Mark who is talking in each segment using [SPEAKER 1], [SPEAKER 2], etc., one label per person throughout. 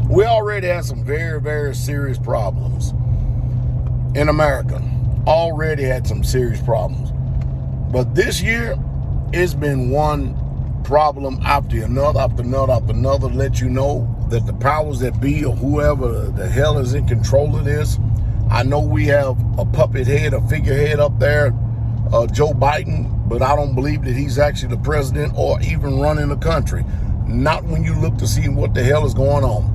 [SPEAKER 1] We already had some very, very serious problems in America. Already had some serious problems. But this year, it's been one problem after another, after another, after another, to let you know that the powers that be or whoever the hell is in control of this. I know we have a puppet head, a figurehead up there, Joe Biden, but I don't believe that he's actually the president or even running the country. Not when you look to see what the hell is going on.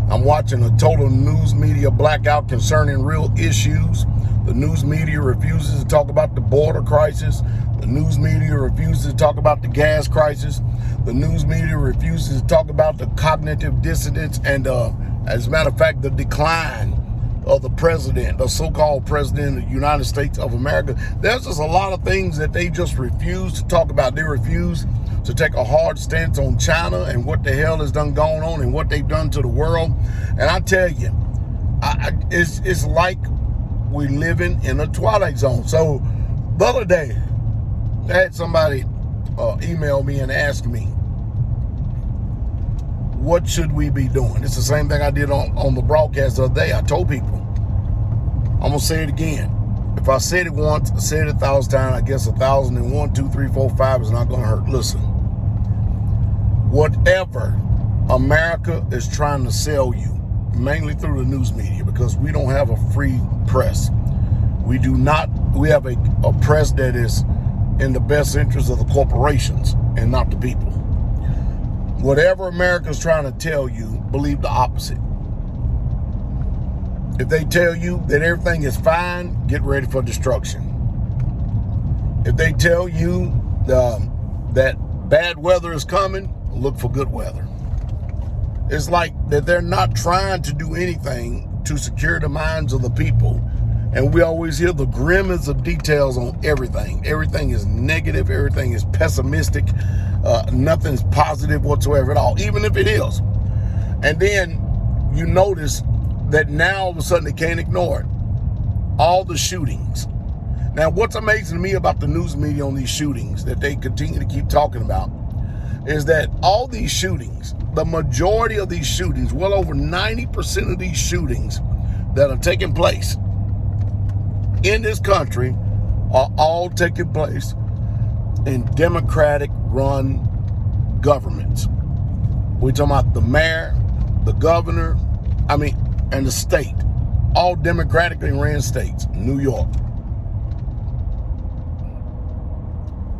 [SPEAKER 1] I'm watching a total news media blackout concerning real issues. The news media refuses to talk about the border crisis. The news media refuses to talk about the gas crisis. The news media refuses to talk about the cognitive dissonance and, as a matter of fact, the decline of the president, the so-called president of the United States of America. There's just a lot of things that they just refuse to talk about. They refuse to take a hard stance on China and what the hell has done gone on and what they've done to the world. And I tell you, it's like we're living in a twilight zone. So the other day, I had somebody email me and ask me, what should we be doing? It's the same thing I did on the broadcast the other day. I told people, I'm going to say it again. If I said it once, I said it 1,000 times, I guess 1,001, 2, 3, 4, 5 is not going to hurt. Listen, whatever America is trying to sell you, mainly through the news media, because we don't have a free press. We have a press that is in the best interest of the corporations and not the people. Whatever America's trying to tell you, believe the opposite. If they tell you that everything is fine, get ready for destruction. If they tell you that bad weather is coming, look for good weather. It's like that they're not trying to do anything to secure the minds of the people. And we always hear the grimmest of details on everything. Everything is negative. Everything is pessimistic. Nothing's positive whatsoever at all, even if it is. And then you notice that now all of a sudden they can't ignore it. All the shootings. Now, what's amazing to me about the news media on these shootings that they continue to keep talking about is that all these shootings, the majority of these shootings, well over 90% of these shootings that are taking place in this country are all taking place in Democratic-run governments. We're talking about the mayor, the governor, and the state. All democratically ran states. New York,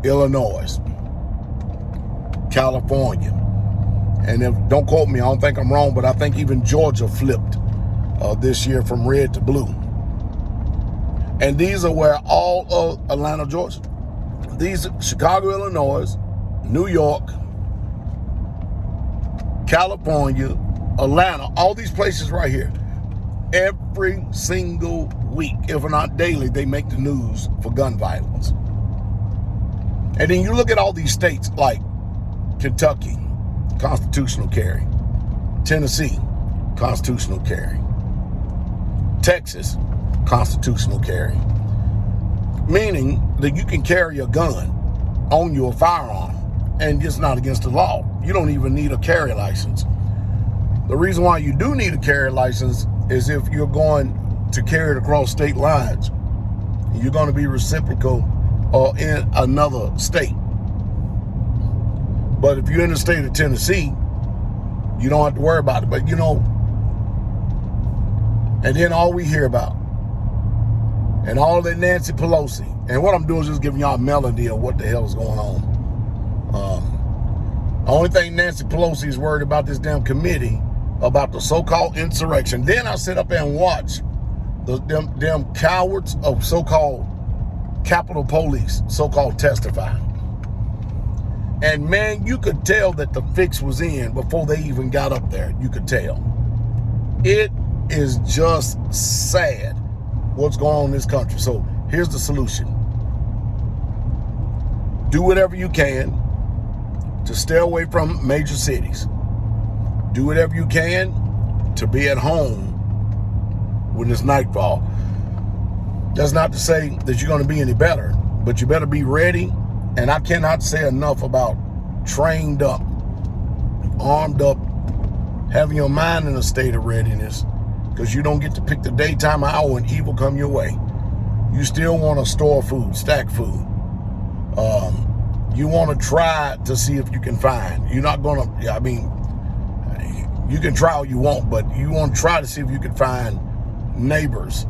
[SPEAKER 1] Illinois, California. And don't quote me, I don't think I'm wrong, but I think even Georgia flipped this year from red to blue. And these are where all of Atlanta, Georgia, these Chicago, Illinois, New York, California, Atlanta, all these places right here, every single week, if not daily, they make the news for gun violence. And then you look at all these states like Kentucky, constitutional carry. Tennessee, constitutional carry. Texas, constitutional carry. Meaning that you can carry a gun on your firearm and it's not against the law. You don't even need a carry license. The reason why you do need a carry license is if you're going to carry it across state lines. You're going to be reciprocal or in another state. But if you're in the state of Tennessee, you don't have to worry about it. But and then all we hear about, and all that Nancy Pelosi, and what I'm doing is just giving y'all a melody of what the hell is going on. The only thing Nancy Pelosi is worried about this damn committee, about the so-called insurrection. Then I sit up there and watch them cowards of so-called Capitol Police, so-called testify. And man, you could tell that the fix was in before they even got up there. You could tell. It is just sad what's going on in this country. So here's the solution. Do whatever you can to stay away from major cities. Do whatever you can to be at home when it's nightfall. That's not to say that you're going to be any better, but you better be ready. And I cannot say enough about trained up, armed up having your mind in a state of readiness, because you don't get to pick the daytime hour when evil come your way. You still want to store food, stack food. You want to try to see if you can find. You're not going to, I mean, you can try all you want, but you want to try to see if you can find neighbors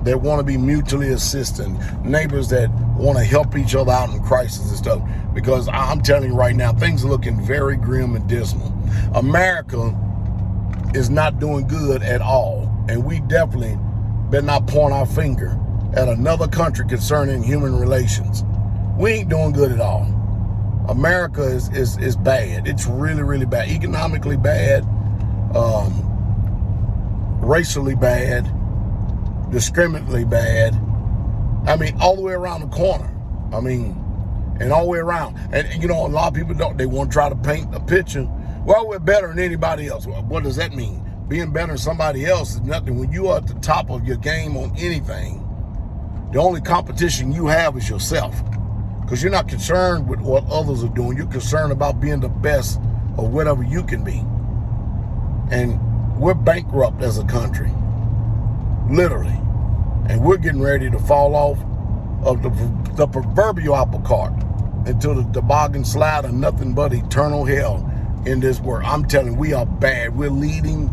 [SPEAKER 1] that want to be mutually assisting, neighbors that want to help each other out in crisis and stuff. Because I'm telling you right now, things are looking very grim and dismal. America is not doing good at all. And we definitely better not point our finger at another country concerning human relations. We ain't doing good at all. America is bad. It's really, really bad. Economically bad, racially bad, discriminately bad. I mean, all the way around the corner. I mean, and all the way around. And you know, a lot of people they want to try to paint a picture. Well, we're better than anybody else. Well, what does that mean? Being better than somebody else is nothing. When you are at the top of your game on anything, the only competition you have is yourself. Because you're not concerned with what others are doing. You're concerned about being the best of whatever you can be. And we're bankrupt as a country. Literally. And we're getting ready to fall off of the proverbial apple cart into the toboggan slide of nothing but eternal hell in this world. I'm telling you, we are bad. We're leading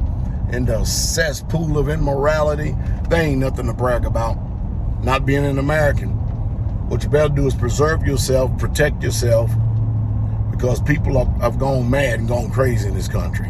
[SPEAKER 1] in the cesspool of immorality. There ain't nothing to brag about. Not being an American. What you better do is preserve yourself, protect yourself, because people have gone mad and gone crazy in this country.